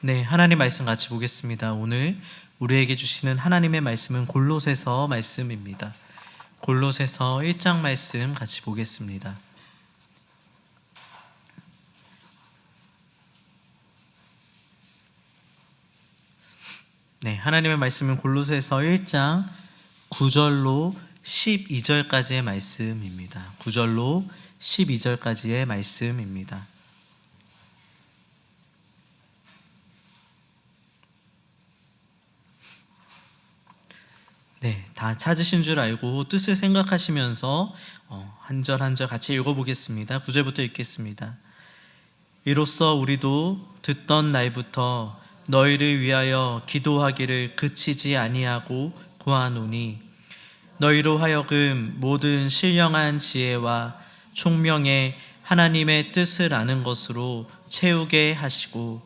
네, 하나님 말씀 같이 보겠습니다. 오늘 우리에게 주시는 하나님의 말씀은 골로새서 말씀입니다. 골로새서 1장 말씀 같이 보겠습니다. 네, 하나님의 말씀은 골로새서 1장 9절로 12절까지의 말씀입니다. 9절로 12절까지의 말씀입니다. 네, 다 찾으신 줄 알고 뜻을 생각하시면서 한 절 한 절 같이 읽어보겠습니다. 9절부터 읽겠습니다. 이로써 우리도 듣던 날부터 너희를 위하여 기도하기를 그치지 아니하고 구하노니 너희로 하여금 모든 신령한 지혜와 총명에 하나님의 뜻을 아는 것으로 채우게 하시고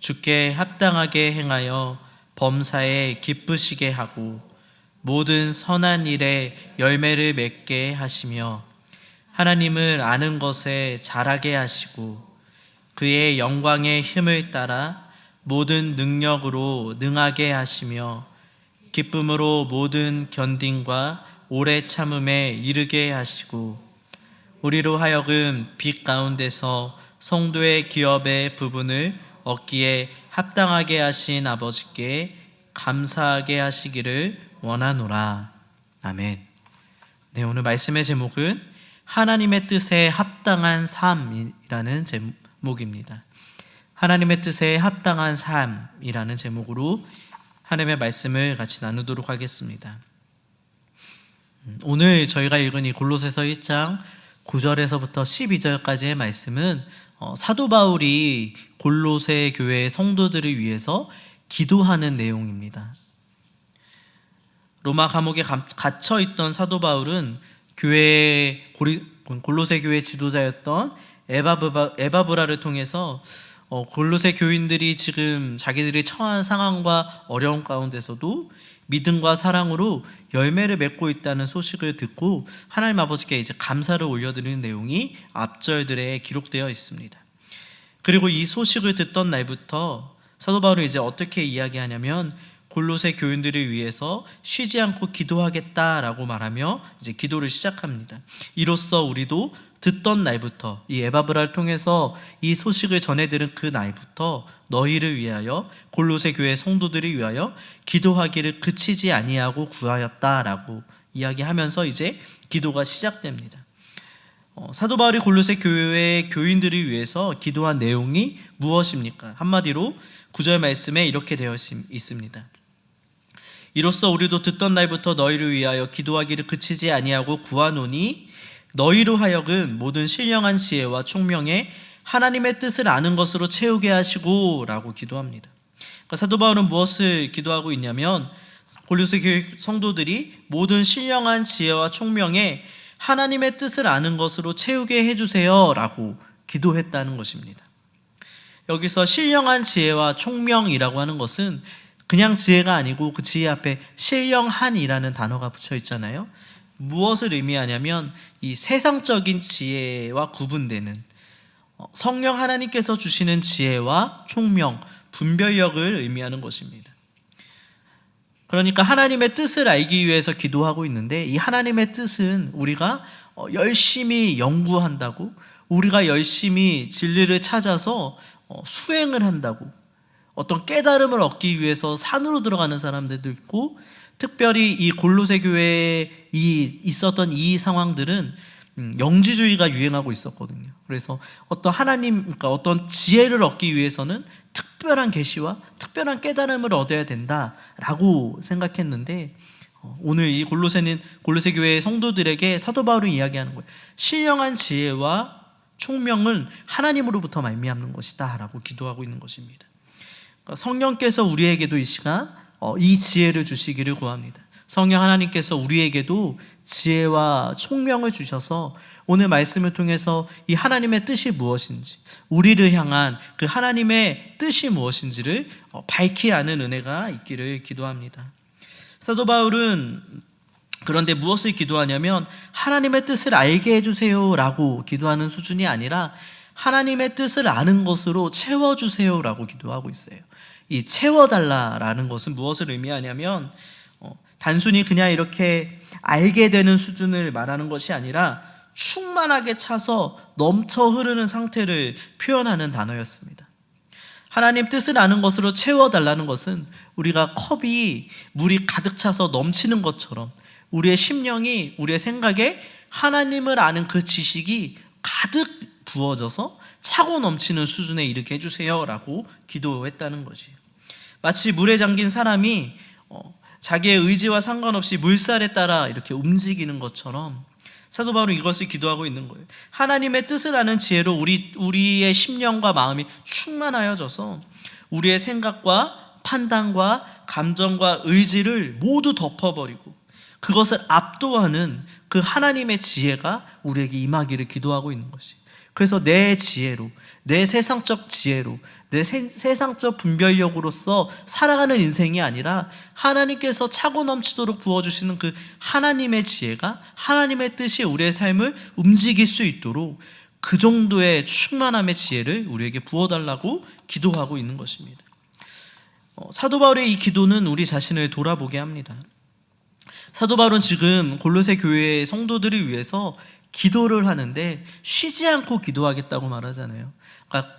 주께 합당하게 행하여 범사에 기쁘시게 하고 모든 선한 일에 열매를 맺게 하시며 하나님을 아는 것에 자라게 하시고 그의 영광의 힘을 따라 모든 능력으로 능하게 하시며 기쁨으로 모든 견딘과 오래 참음에 이르게 하시고 우리로 하여금 빛 가운데서 성도의 기업의 부분을 얻기에 합당하게 하신 아버지께 감사하게 하시기를 원하노라. 아멘. 네, 오늘 말씀의 제목은 하나님의 뜻에 합당한 삶이라는 제목입니다. 하나님의 뜻에 합당한 삶이라는 제목으로 하나님의 말씀을 같이 나누도록 하겠습니다. 오늘 저희가 읽은 이 골로새서 1장 9절에서부터 12절까지의 말씀은 사도 바울이 골로새 교회 성도들을 위해서 기도하는 내용입니다. 로마 감옥에 갇혀 있던 사도 바울은 골로새 교회 지도자였던 에바브라를 통해서 골로새 교인들이 지금 자기들이 처한 상황과 어려움 가운데서도 믿음과 사랑으로 열매를 맺고 있다는 소식을 듣고 하나님 아버지께 이제 감사를 올려드리는 내용이 앞절들에 기록되어 있습니다. 그리고 이 소식을 듣던 날부터 사도 바울은 이제 어떻게 이야기하냐면 골로새 교인들을 위해서 쉬지 않고 기도하겠다라고 말하며 이제 기도를 시작합니다. 이로써 우리도 듣던 날부터 이 에바브라를 통해서 이 소식을 전해들은 그 날부터 너희를 위하여 골로새 교회 성도들을 위하여 기도하기를 그치지 아니하고 구하였다라고 이야기하면서 이제 기도가 시작됩니다. 사도 바울이 골로새 교회 교인들을 위해서 기도한 내용이 무엇입니까? 한마디로 9절 말씀에 이렇게 되어 있습니다. 이로써 우리도 듣던 날부터 너희를 위하여 기도하기를 그치지 아니하고 구하노니 너희로 하여금 모든 신령한 지혜와 총명에 하나님의 뜻을 아는 것으로 채우게 하시고 라고 기도합니다. 그러니까 사도 바울은 무엇을 기도하고 있냐면 골로새 교회 성도들이 모든 신령한 지혜와 총명에 하나님의 뜻을 아는 것으로 채우게 해주세요 라고 기도했다는 것입니다. 여기서 신령한 지혜와 총명이라고 하는 것은 그냥 지혜가 아니고 그 지혜 앞에 신령한이라는 단어가 붙여 있잖아요. 무엇을 의미하냐면 이 세상적인 지혜와 구분되는 성령 하나님께서 주시는 지혜와 총명, 분별력을 의미하는 것입니다. 그러니까 하나님의 뜻을 알기 위해서 기도하고 있는데 이 하나님의 뜻은 우리가 열심히 연구한다고, 우리가 열심히 진리를 찾아서 수행을 한다고, 어떤 깨달음을 얻기 위해서 산으로 들어가는 사람들도 있고, 특별히 이 골로새 교회에 있었던 이 상황들은 영지주의가 유행하고 있었거든요. 그래서 그러니까 어떤 지혜를 얻기 위해서는 특별한 계시와 특별한 깨달음을 얻어야 된다라고 생각했는데 오늘 이 골로새 교회의 성도들에게 사도 바울은 이야기하는 거예요. 신령한 지혜와 총명은 하나님으로부터 말미암는 것이다라고 기도하고 있는 것입니다. 그러니까 성령께서 우리에게도 이 시간 이 지혜를 주시기를 구합니다. 성령 하나님께서 우리에게도 지혜와 총명을 주셔서 오늘 말씀을 통해서 이 하나님의 뜻이 무엇인지, 우리를 향한 그 하나님의 뜻이 무엇인지를 밝히 아는 은혜가 있기를 기도합니다. 사도 바울은 그런데 무엇을 기도하냐면 하나님의 뜻을 알게 해주세요 라고 기도하는 수준이 아니라 하나님의 뜻을 아는 것으로 채워주세요라고 기도하고 있어요. 이 채워달라라는 것은 무엇을 의미하냐면 단순히 그냥 이렇게 알게 되는 수준을 말하는 것이 아니라 충만하게 차서 넘쳐 흐르는 상태를 표현하는 단어였습니다. 하나님 뜻을 아는 것으로 채워달라는 것은 우리가 컵이 물이 가득 차서 넘치는 것처럼 우리의 심령이, 우리의 생각에 하나님을 아는 그 지식이 가득 부어져서 차고 넘치는 수준에 이르게 해주세요 라고 기도했다는 거지. 마치 물에 잠긴 사람이 자기의 의지와 상관없이 물살에 따라 이렇게 움직이는 것처럼 사도 바울은 이것을 기도하고 있는 거예요. 하나님의 뜻을 아는 지혜로 우리의 심령과 마음이 충만하여져서 우리의 생각과 판단과 감정과 의지를 모두 덮어버리고 그것을 압도하는 그 하나님의 지혜가 우리에게 임하기를 기도하고 있는 것이. 그래서 내 지혜로, 내 세상적 지혜로, 내 세상적 분별력으로서 살아가는 인생이 아니라 하나님께서 차고 넘치도록 부어주시는 그 하나님의 지혜가, 하나님의 뜻이 우리의 삶을 움직일 수 있도록 그 정도의 충만함의 지혜를 우리에게 부어달라고 기도하고 있는 것입니다. 사도 바울의 이 기도는 우리 자신을 돌아보게 합니다. 사도 바울은 지금 골로새 교회의 성도들을 위해서 기도를 하는데 쉬지 않고 기도하겠다고 말하잖아요. 그러니까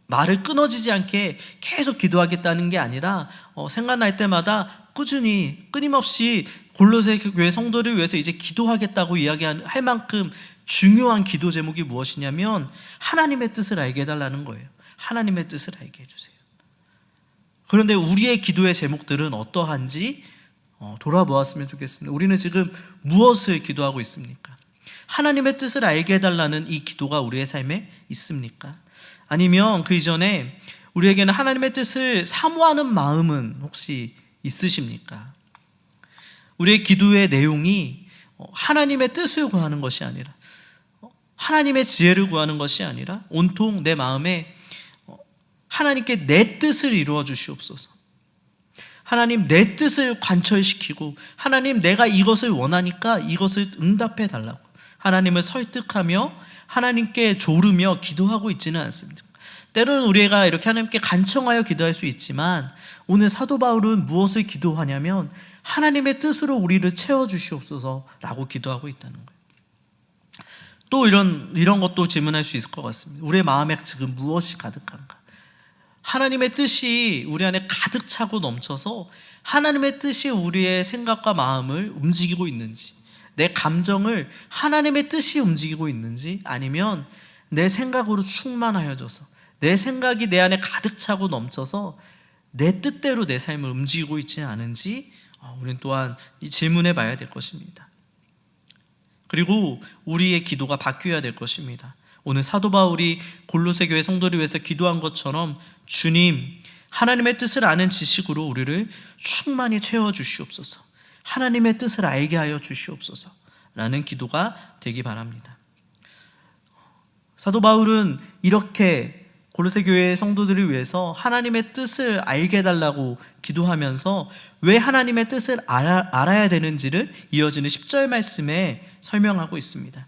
말을 끊어지지 않게 계속 기도하겠다는 게 아니라 생각날 때마다 꾸준히 끊임없이 골로새 교회 성도를 위해서 이제 기도하겠다고 이야기할 만큼 중요한 기도 제목이 무엇이냐면 하나님의 뜻을 알게 해달라는 거예요. 하나님의 뜻을 알게 해주세요. 그런데 우리의 기도의 제목들은 어떠한지 돌아보았으면 좋겠습니다. 우리는 지금 무엇을 기도하고 있습니까? 하나님의 뜻을 알게 해달라는 이 기도가 우리의 삶에 있습니까? 아니면 그 이전에 우리에게는 하나님의 뜻을 사모하는 마음은 혹시 있으십니까? 우리의 기도의 내용이 하나님의 뜻을 구하는 것이 아니라 하나님의 지혜를 구하는 것이 아니라 온통 내 마음에 하나님께 내 뜻을 이루어 주시옵소서, 하나님 내 뜻을 관철시키고 하나님 내가 이것을 원하니까 이것을 응답해 달라고 하나님을 설득하며 하나님께 조르며 기도하고 있지는 않습니다. 때로는 우리가 이렇게 하나님께 간청하여 기도할 수 있지만 오늘 사도 바울은 무엇을 기도하냐면 하나님의 뜻으로 우리를 채워주시옵소서라고 기도하고 있다는 거예요. 또 이런 것도 질문할 수 있을 것 같습니다. 우리의 마음에 지금 무엇이 가득한가? 하나님의 뜻이 우리 안에 가득 차고 넘쳐서 하나님의 뜻이 우리의 생각과 마음을 움직이고 있는지, 내 감정을 하나님의 뜻이 움직이고 있는지, 아니면 내 생각으로 충만하여져서 내 생각이 내 안에 가득 차고 넘쳐서 내 뜻대로 내 삶을 움직이고 있지 않은지 우리는 또한 이 질문해 봐야 될 것입니다. 그리고 우리의 기도가 바뀌어야 될 것입니다. 오늘 사도 바울이 골로새 교회 성도를 위해서 기도한 것처럼 주님, 하나님의 뜻을 아는 지식으로 우리를 충만히 채워주시옵소서, 하나님의 뜻을 알게 하여 주시옵소서 라는 기도가 되기 바랍니다. 사도 바울은 이렇게 골로새 교회의 성도들을 위해서 하나님의 뜻을 알게 해달라고 기도하면서 왜 하나님의 뜻을 알아야 되는지를 이어지는 10절 말씀에 설명하고 있습니다.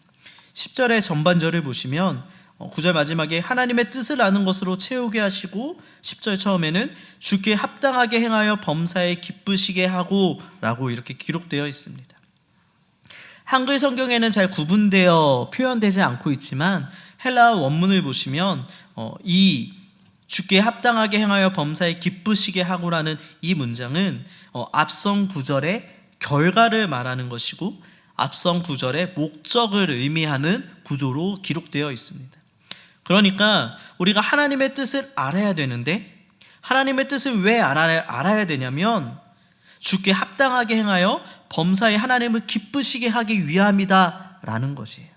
10절의 전반절을 보시면 9절 마지막에 하나님의 뜻을 아는 것으로 채우게 하시고 10절 처음에는 주께 합당하게 행하여 범사에 기쁘시게 하고 라고 이렇게 기록되어 있습니다. 한글 성경에는 잘 구분되어 표현되지 않고 있지만 헬라 원문을 보시면 이 주께 합당하게 행하여 범사에 기쁘시게 하고라는 이 문장은 앞선 구절의 결과를 말하는 것이고 앞선 구절의 목적을 의미하는 구조로 기록되어 있습니다. 그러니까 우리가 하나님의 뜻을 알아야 되는데 하나님의 뜻을 왜 알아야 되냐면 주께 합당하게 행하여 범사에 하나님을 기쁘시게 하기 위함이다 라는 것이에요.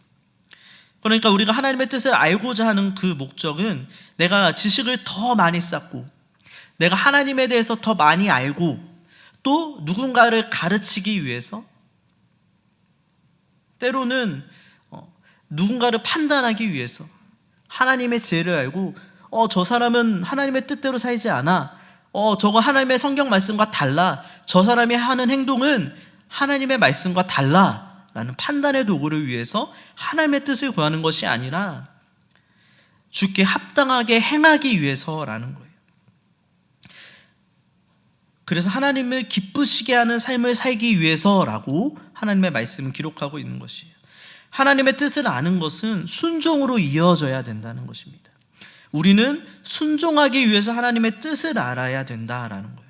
그러니까 우리가 하나님의 뜻을 알고자 하는 그 목적은 내가 지식을 더 많이 쌓고 내가 하나님에 대해서 더 많이 알고 또 누군가를 가르치기 위해서, 때로는 누군가를 판단하기 위해서 하나님의 지혜를 알고 저 사람은 하나님의 뜻대로 살지 않아, 저거 하나님의 성경 말씀과 달라, 저 사람이 하는 행동은 하나님의 말씀과 달라 라는 판단의 도구를 위해서 하나님의 뜻을 구하는 것이 아니라 주께 합당하게 행하기 위해서라는 거예요. 그래서 하나님을 기쁘시게 하는 삶을 살기 위해서라고 하나님의 말씀을 기록하고 있는 것이에요. 하나님의 뜻을 아는 것은 순종으로 이어져야 된다는 것입니다. 우리는 순종하기 위해서 하나님의 뜻을 알아야 된다라는 거예요.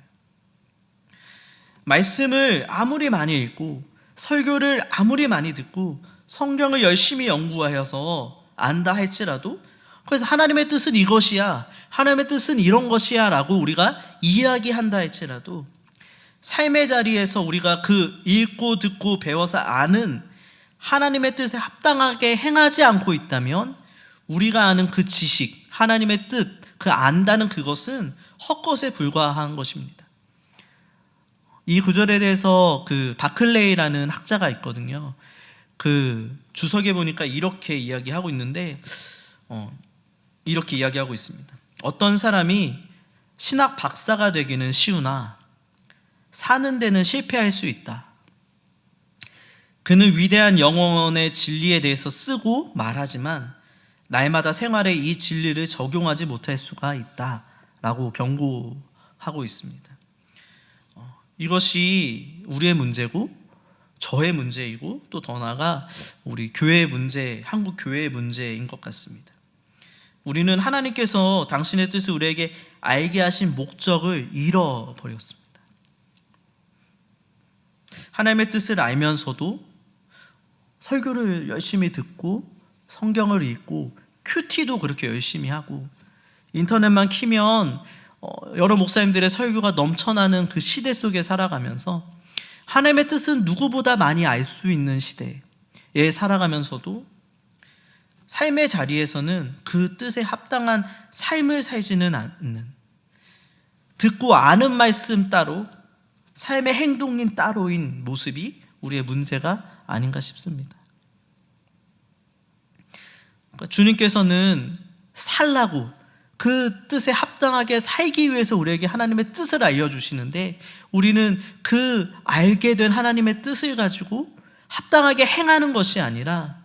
말씀을 아무리 많이 읽고 설교를 아무리 많이 듣고 성경을 열심히 연구하여서 안다 할지라도, 그래서 하나님의 뜻은 이것이야, 하나님의 뜻은 이런 것이야 라고 우리가 이야기한다 할지라도, 삶의 자리에서 우리가 그 읽고 듣고 배워서 아는 하나님의 뜻에 합당하게 행하지 않고 있다면 우리가 아는 그 지식, 하나님의 뜻, 그 안다는 그것은 헛것에 불과한 것입니다. 이 구절에 대해서 그 바클레이라는 학자가 있거든요. 그 주석에 보니까 이렇게 이야기하고 있는데, 이렇게 이야기하고 있습니다. 어떤 사람이 신학 박사가 되기는 쉬우나 사는 데는 실패할 수 있다. 그는 위대한 영혼의 진리에 대해서 쓰고 말하지만 날마다 생활에 이 진리를 적용하지 못할 수가 있다라고 경고하고 있습니다. 이것이 우리의 문제고 저의 문제이고 또 더 나아가 우리 교회의 문제, 한국 교회의 문제인 것 같습니다. 우리는 하나님께서 당신의 뜻을 우리에게 알게 하신 목적을 잃어버렸습니다. 하나님의 뜻을 알면서도 설교를 열심히 듣고 성경을 읽고 큐티도 그렇게 열심히 하고 인터넷만 키면 여러 목사님들의 설교가 넘쳐나는 그 시대 속에 살아가면서 하나님의 뜻은 누구보다 많이 알 수 있는 시대에 살아가면서도 삶의 자리에서는 그 뜻에 합당한 삶을 살지는 않는, 듣고 아는 말씀 따로 삶의 행동인 따로인 모습이 우리의 문제가 아닌가 싶습니다. 주님께서는 살라고 그 뜻에 합당하게 살기 위해서 우리에게 하나님의 뜻을 알려주시는데, 우리는 그 알게 된 하나님의 뜻을 가지고 합당하게 행하는 것이 아니라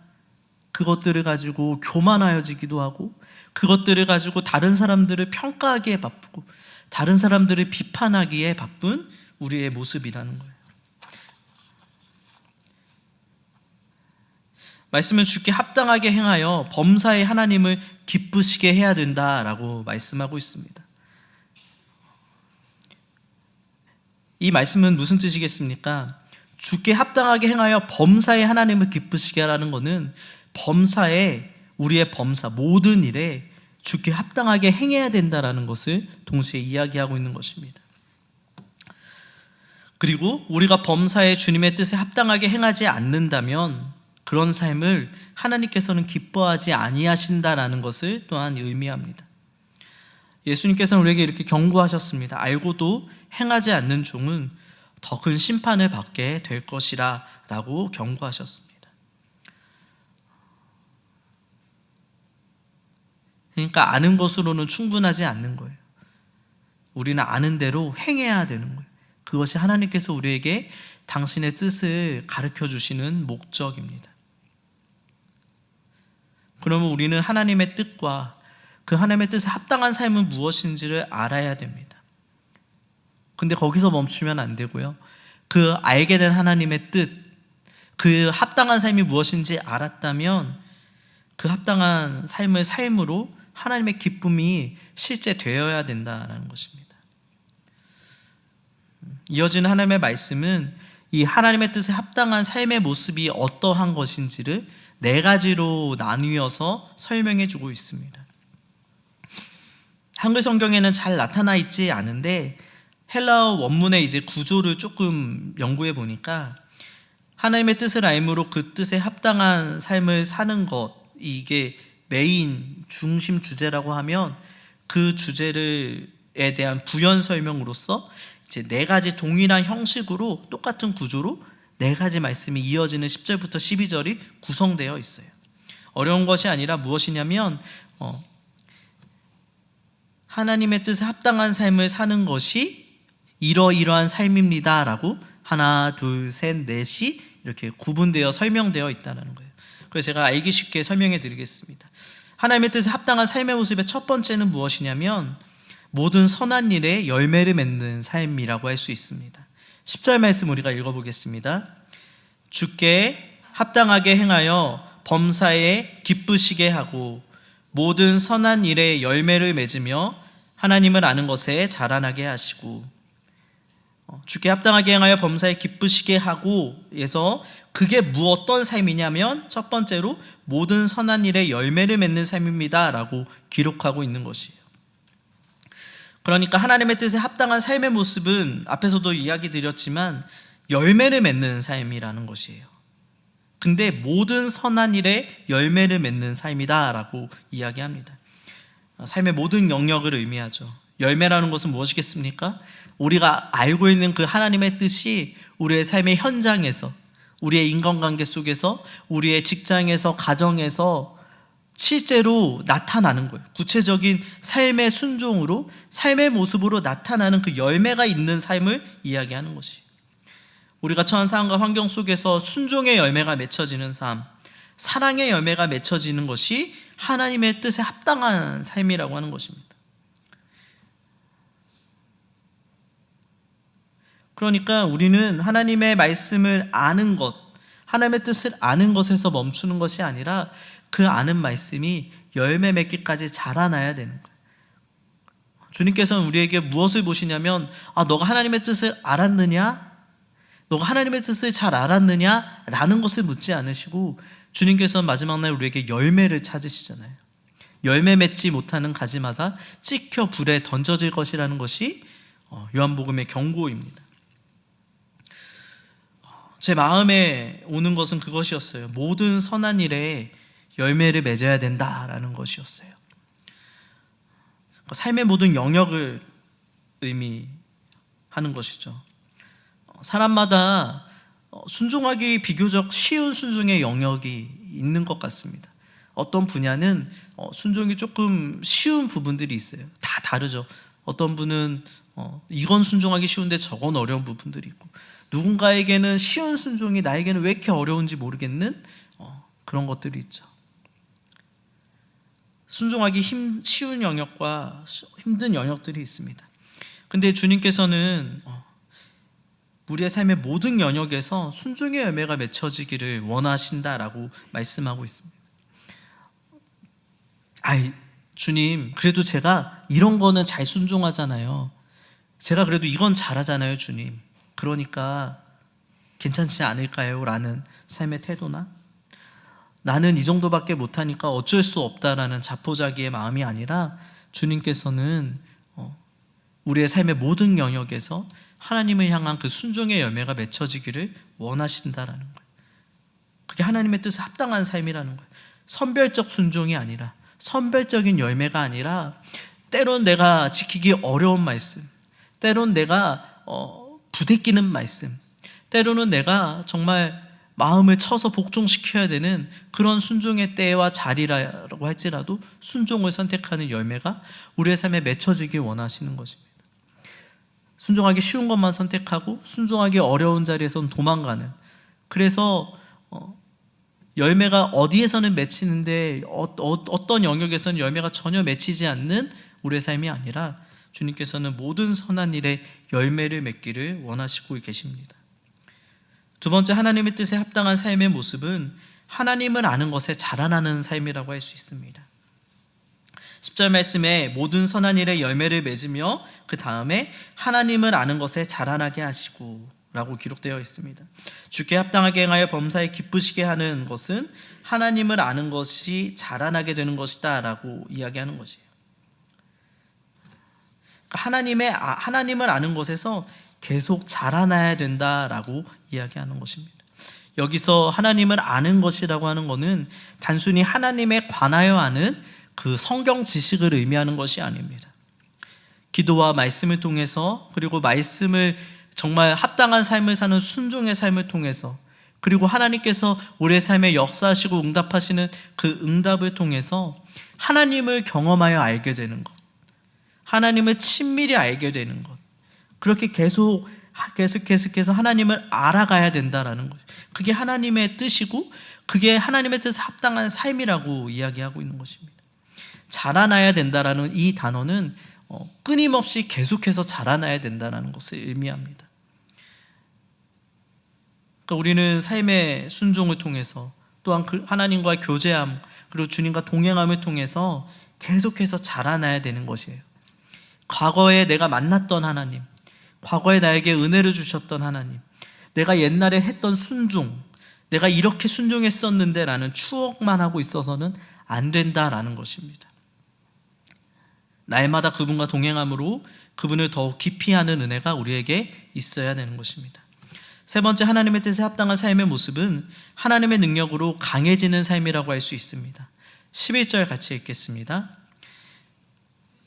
그것들을 가지고 교만하여지기도 하고 그것들을 가지고 다른 사람들을 평가하기에 바쁘고 다른 사람들을 비판하기에 바쁜 우리의 모습이라는 거예요. 말씀은 주께 합당하게 행하여 범사에 하나님을 기쁘시게 해야 된다라고 말씀하고 있습니다. 이 말씀은 무슨 뜻이겠습니까? 주께 합당하게 행하여 범사에 하나님을 기쁘시게 하라는 것은 범사에, 우리의 범사 모든 일에 주께 합당하게 행해야 된다라는 것을 동시에 이야기하고 있는 것입니다. 그리고 우리가 범사에 주님의 뜻에 합당하게 행하지 않는다면 그런 삶을 하나님께서는 기뻐하지 아니하신다라는 것을 또한 의미합니다. 예수님께서는 우리에게 이렇게 경고하셨습니다. 알고도 행하지 않는 종은 더 큰 심판을 받게 될 것이라 라고 경고하셨습니다. 그러니까 아는 것으로는 충분하지 않는 거예요. 우리는 아는 대로 행해야 되는 거예요. 그것이 하나님께서 우리에게 당신의 뜻을 가르쳐 주시는 목적입니다. 그러면 우리는 하나님의 뜻과 그 하나님의 뜻에 합당한 삶은 무엇인지를 알아야 됩니다. 근데 거기서 멈추면 안 되고요. 그 알게 된 하나님의 뜻, 그 합당한 삶이 무엇인지 알았다면 그 합당한 삶을 삶으로 하나님의 기쁨이 실제 되어야 된다는 것입니다. 이어지는 하나님의 말씀은 이 하나님의 뜻에 합당한 삶의 모습이 어떠한 것인지를 4가지로 나뉘어서 설명해 주고 있습니다. 한글 성경에는 잘 나타나 있지 않은데 헬라어 원문의 이제 구조를 조금 연구해 보니까 하나님의 뜻을 알므로 그 뜻에 합당한 삶을 사는 것, 이게 메인 중심 주제라고 하면 그 주제에 대한 부연 설명으로서 이제 4가지 동일한 형식으로 똑같은 구조로 4가지 말씀이 이어지는 10절부터 12절이 구성되어 있어요. 어려운 것이 아니라 무엇이냐면 하나님의 뜻에 합당한 삶을 사는 것이 이러이러한 삶입니다 라고 하나, 둘, 셋, 넷이 이렇게 구분되어 설명되어 있다는 거예요. 그래서 제가 알기 쉽게 설명해 드리겠습니다. 하나님의 뜻에 합당한 삶의 모습의 첫 번째는 무엇이냐면 모든 선한 일에 열매를 맺는 삶이라고 할 수 있습니다. 10절 말씀 우리가 읽어보겠습니다. 주께 합당하게 행하여 범사에 기쁘시게 하고 모든 선한 일에 열매를 맺으며 하나님을 아는 것에 자라나게 하시고, 주께 합당하게 행하여 범사에 기쁘시게 하고 에서 그게 어떤 삶이냐면 첫 번째로 모든 선한 일에 열매를 맺는 삶입니다 라고 기록하고 있는 것이에요. 그러니까 하나님의 뜻에 합당한 삶의 모습은 앞에서도 이야기 드렸지만 열매를 맺는 삶이라는 것이에요. 근데 모든 선한 일에 열매를 맺는 삶이다 라고 이야기합니다. 삶의 모든 영역을 의미하죠. 열매라는 것은 무엇이겠습니까? 우리가 알고 있는 그 하나님의 뜻이 우리의 삶의 현장에서, 우리의 인간관계 속에서, 우리의 직장에서, 가정에서 실제로 나타나는 거예요. 구체적인 삶의 순종으로, 삶의 모습으로 나타나는 그 열매가 있는 삶을 이야기하는 것이에요. 우리가 처한 상황과 환경 속에서 순종의 열매가 맺혀지는 삶, 사랑의 열매가 맺혀지는 것이 하나님의 뜻에 합당한 삶이라고 하는 것입니다. 그러니까 우리는 하나님의 말씀을 아는 것, 하나님의 뜻을 아는 것에서 멈추는 것이 아니라 그 아는 말씀이 열매 맺기까지 자라나야 되는 거예요. 주님께서는 우리에게 무엇을 보시냐면 너가 하나님의 뜻을 알았느냐? 너가 하나님의 뜻을 잘 알았느냐? 라는 것을 묻지 않으시고 주님께서는 마지막 날 우리에게 열매를 찾으시잖아요. 열매 맺지 못하는 가지마다 찍혀 불에 던져질 것이라는 것이 요한복음의 경고입니다. 제 마음에 오는 것은 그것이었어요. 모든 선한 일에 열매를 맺어야 된다라는 것이었어요. 삶의 모든 영역을 의미하는 것이죠. 사람마다 순종하기 비교적 쉬운 순종의 영역이 있는 것 같습니다. 어떤 분야는 순종이 조금 쉬운 부분들이 있어요. 다 다르죠. 어떤 분은 이건 순종하기 쉬운데 저건 어려운 부분들이 있고, 누군가에게는 쉬운 순종이 나에게는 왜 이렇게 어려운지 모르겠는 그런 것들이 있죠. 순종하기 쉬운 영역과 힘든 영역들이 있습니다. 근데 주님께서는 우리의 삶의 모든 영역에서 순종의 열매가 맺혀지기를 원하신다라고 말씀하고 있습니다. 주님, 그래도 제가 이런 거는 잘 순종하잖아요. 제가 그래도 이건 잘하잖아요, 주님. 그러니까 괜찮지 않을까요? 라는 삶의 태도나, 나는 이 정도밖에 못하니까 어쩔 수 없다라는 자포자기의 마음이 아니라 주님께서는 우리의 삶의 모든 영역에서 하나님을 향한 그 순종의 열매가 맺혀지기를 원하신다라는 거예요. 그게 하나님의 뜻에 합당한 삶이라는 거예요. 선별적 순종이 아니라, 선별적인 열매가 아니라, 때론 내가 지키기 어려운 말씀, 때론 내가 부대끼는 말씀, 때로는 내가 정말 마음을 쳐서 복종시켜야 되는 그런 순종의 때와 자리라고 할지라도 순종을 선택하는 열매가 우리의 삶에 맺혀지길 원하시는 것입니다. 순종하기 쉬운 것만 선택하고 순종하기 어려운 자리에서는 도망가는, 그래서 열매가 어디에서는 맺히는데 어떤 영역에서는 열매가 전혀 맺히지 않는 우리의 삶이 아니라 주님께서는 모든 선한 일에 열매를 맺기를 원하시고 계십니다. 두 번째, 하나님의 뜻에 합당한 삶의 모습은 하나님을 아는 것에 자라나는 삶이라고 할 수 있습니다. 10절 말씀에 모든 선한 일에 열매를 맺으며 그 다음에 하나님을 아는 것에 자라나게 하시고 라고 기록되어 있습니다. 주께 합당하게 행하여 범사에 기쁘시게 하는 것은 하나님을 아는 것이 자라나게 되는 것이다 라고 이야기하는 것이에요. 하나님을 아는 것에서 계속 자라나야 된다라고 이야기하는 것입니다. 여기서 하나님을 아는 것이라고 하는 것은 단순히 하나님에 관하여 아는 그 성경 지식을 의미하는 것이 아닙니다. 기도와 말씀을 통해서, 그리고 말씀을 정말 합당한 삶을 사는 순종의 삶을 통해서, 그리고 하나님께서 우리의 삶에 역사하시고 응답하시는 그 응답을 통해서 하나님을 경험하여 알게 되는 것, 하나님을 친밀히 알게 되는 것, 그렇게 계속해서 하나님을 알아가야 된다라는 것, 그게 하나님의 뜻이고 그게 하나님의 뜻에 합당한 삶이라고 이야기하고 있는 것입니다. 자라나야 된다라는 이 단어는 끊임없이 계속해서 자라나야 된다는 것을 의미합니다. 그러니까 우리는 삶의 순종을 통해서 또한 하나님과 교제함 그리고 주님과 동행함을 통해서 계속해서 자라나야 되는 것이에요. 과거에 내가 만났던 하나님, 과거에 나에게 은혜를 주셨던 하나님, 내가 옛날에 했던 순종, 내가 이렇게 순종했었는데 라는 추억만 하고 있어서는 안 된다라는 것입니다. 날마다 그분과 동행함으로 그분을 더욱 깊이 아는 은혜가 우리에게 있어야 되는 것입니다. 세 번째, 하나님의 뜻에 합당한 삶의 모습은 하나님의 능력으로 강해지는 삶이라고 할 수 있습니다. 11절 같이 읽겠습니다.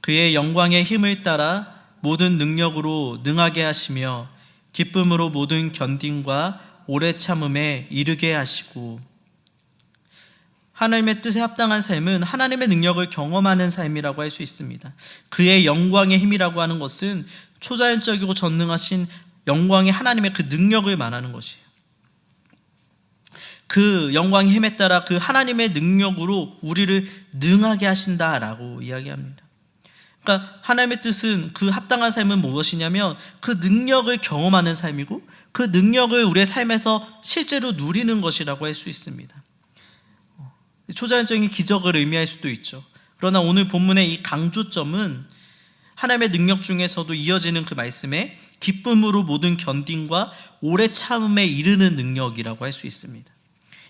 그의 영광의 힘을 따라 모든 능력으로 능하게 하시며 기쁨으로 모든 견딤과 오래 참음에 이르게 하시고. 하나님의 뜻에 합당한 삶은 하나님의 능력을 경험하는 삶이라고 할 수 있습니다. 그의 영광의 힘이라고 하는 것은 초자연적이고 전능하신 영광의 하나님의 그 능력을 말하는 것이에요. 그 영광의 힘에 따라 그 하나님의 능력으로 우리를 능하게 하신다라고 이야기합니다. 그러니까 하나님의 뜻은, 그 합당한 삶은 무엇이냐면 그 능력을 경험하는 삶이고 그 능력을 우리의 삶에서 실제로 누리는 것이라고 할 수 있습니다. 초자연적인 기적을 의미할 수도 있죠. 그러나 오늘 본문의 이 강조점은 하나님의 능력 중에서도 이어지는 그 말씀에 기쁨으로 모든 견딤과 오래 참음에 이르는 능력이라고 할 수 있습니다.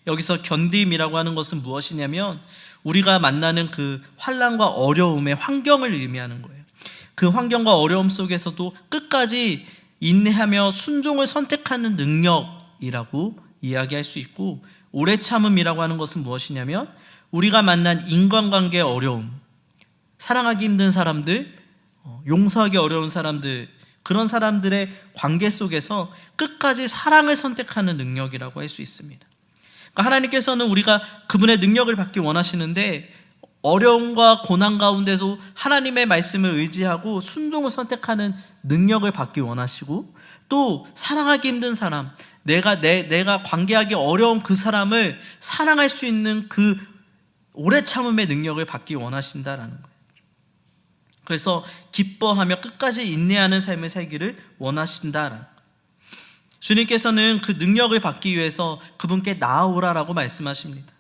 여기서 견딤이라고 하는 것은 무엇이냐면 우리가 만나는 그 환난과 어려움의 환경을 의미하는 거예요. 그 환경과 어려움 속에서도 끝까지 인내하며 순종을 선택하는 능력이라고 이야기할 수 있고, 오래 참음이라고 하는 것은 무엇이냐면 우리가 만난 인간관계의 어려움, 사랑하기 힘든 사람들, 용서하기 어려운 사람들, 그런 사람들의 관계 속에서 끝까지 사랑을 선택하는 능력이라고 할 수 있습니다. 그러니까 하나님께서는 우리가 그분의 능력을 받기 원하시는데 어려움과 고난 가운데서 하나님의 말씀을 의지하고 순종을 선택하는 능력을 받기 원하시고, 또 사랑하기 힘든 사람, 내가 관계하기 어려운 그 사람을 사랑할 수 있는 그 오래 참음의 능력을 받기 원하신다라는 거예요. 그래서 기뻐하며 끝까지 인내하는 삶을 살기를 원하신다라는 거예요. 주님께서는 그 능력을 받기 위해서 그분께 나아오라라고 말씀하십니다.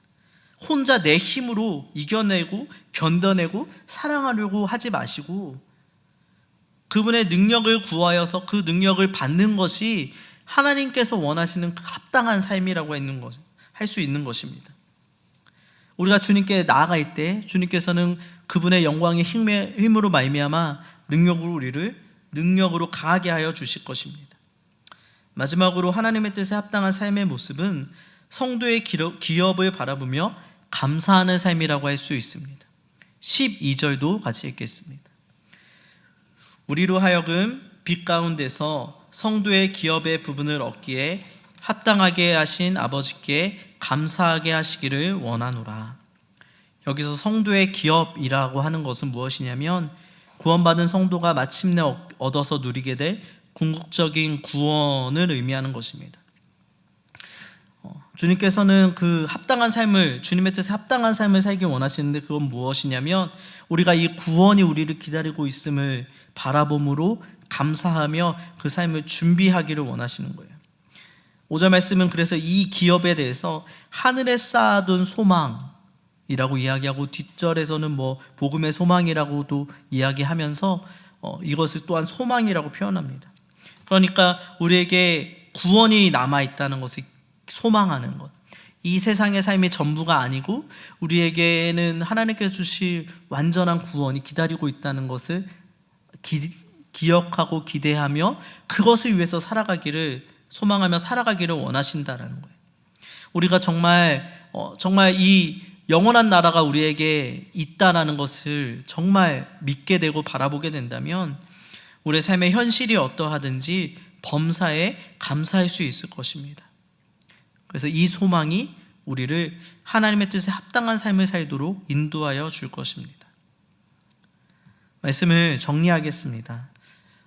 혼자 내 힘으로 이겨내고 견뎌내고 사랑하려고 하지 마시고 그분의 능력을 구하여서 그 능력을 받는 것이 하나님께서 원하시는 그 합당한 삶이라고 할 수 있는 것입니다. 우리가 주님께 나아갈 때 주님께서는 그분의 영광의 힘으로 말미암아 우리를 능력으로 강하게 하여 주실 것입니다. 마지막으로 하나님의 뜻에 합당한 삶의 모습은 성도의 기업을 바라보며 감사하는 삶이라고 할 수 있습니다. 12절도 같이 읽겠습니다. 우리로 하여금 빛 가운데서 성도의 기업의 부분을 얻기에 합당하게 하신 아버지께 감사하게 하시기를 원하노라. 여기서 성도의 기업이라고 하는 것은 무엇이냐면 구원받은 성도가 마침내 얻어서 누리게 될 궁극적인 구원을 의미하는 것입니다. 주님께서는 그 합당한 삶을, 주님의 뜻에 합당한 삶을 살기 원하시는데 그건 무엇이냐면 우리가 이 구원이 우리를 기다리고 있음을 바라봄으로 감사하며 그 삶을 준비하기를 원하시는 거예요. 5절 말씀은 그래서 이 기업에 대해서 하늘에 쌓아둔 소망이라고 이야기하고, 뒷절에서는 복음의 소망이라고도 이야기하면서 이것을 또한 소망이라고 표현합니다. 그러니까 우리에게 구원이 남아있다는 것을 소망하는 것, 이 세상의 삶이 전부가 아니고 우리에게는 하나님께서 주실 완전한 구원이 기다리고 있다는 것을 기억하고 기대하며 그것을 위해서 소망하며 살아가기를 원하신다라는 거예요. 우리가 정말 이 영원한 나라가 우리에게 있다라는 것을 정말 믿게 되고 바라보게 된다면 우리의 삶의 현실이 어떠하든지 범사에 감사할 수 있을 것입니다. 그래서 이 소망이 우리를 하나님의 뜻에 합당한 삶을 살도록 인도하여 줄 것입니다. 말씀을 정리하겠습니다.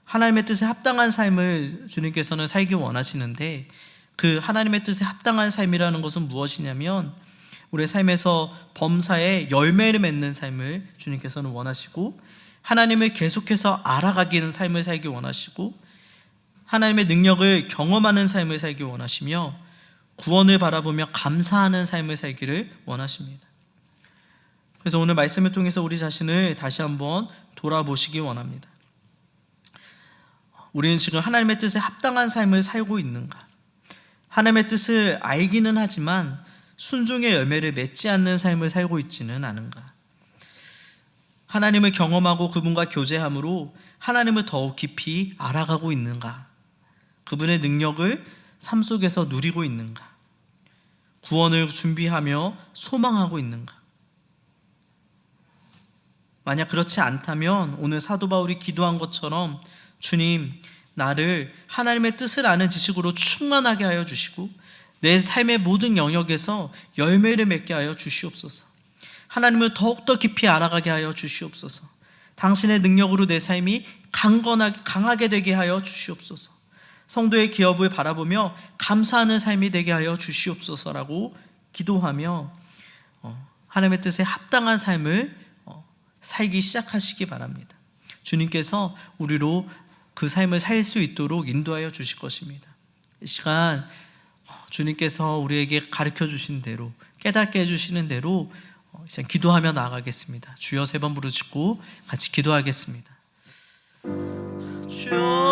하나님의 뜻에 합당한 삶을 주님께서는 살기 원하시는데 그 하나님의 뜻에 합당한 삶이라는 것은 무엇이냐면 우리의 삶에서 범사에 열매를 맺는 삶을 주님께서는 원하시고, 하나님을 계속해서 알아가기는 삶을 살기 원하시고, 하나님의 능력을 경험하는 삶을 살기 원하시며, 구원을 바라보며 감사하는 삶을 살기를 원하십니다. 그래서 오늘 말씀을 통해서 우리 자신을 다시 한번 돌아보시기 원합니다. 우리는 지금 하나님의 뜻에 합당한 삶을 살고 있는가? 하나님의 뜻을 알기는 하지만 순종의 열매를 맺지 않는 삶을 살고 있지는 않은가? 하나님을 경험하고 그분과 교제함으로 하나님을 더욱 깊이 알아가고 있는가? 그분의 능력을 삶 속에서 누리고 있는가? 구원을 준비하며 소망하고 있는가? 만약 그렇지 않다면 오늘 사도 바울이 기도한 것처럼, 주님, 나를 하나님의 뜻을 아는 지식으로 충만하게 하여 주시고 내 삶의 모든 영역에서 열매를 맺게 하여 주시옵소서. 하나님을 더욱더 깊이 알아가게 하여 주시옵소서. 당신의 능력으로 내 삶이 강하게 되게 하여 주시옵소서. 성도의 기업을 바라보며 감사하는 삶이 되게 하여 주시옵소서라고 기도하며 하나님의 뜻에 합당한 삶을 살기 시작하시기 바랍니다. 주님께서 우리로 그 삶을 살 수 있도록 인도하여 주실 것입니다. 이 시간 주님께서 우리에게 가르쳐 주신 대로, 깨닫게 해주시는 대로 이제 기도하며 나아가겠습니다. 주여 3번 부르짖고 같이 기도하겠습니다. 주여.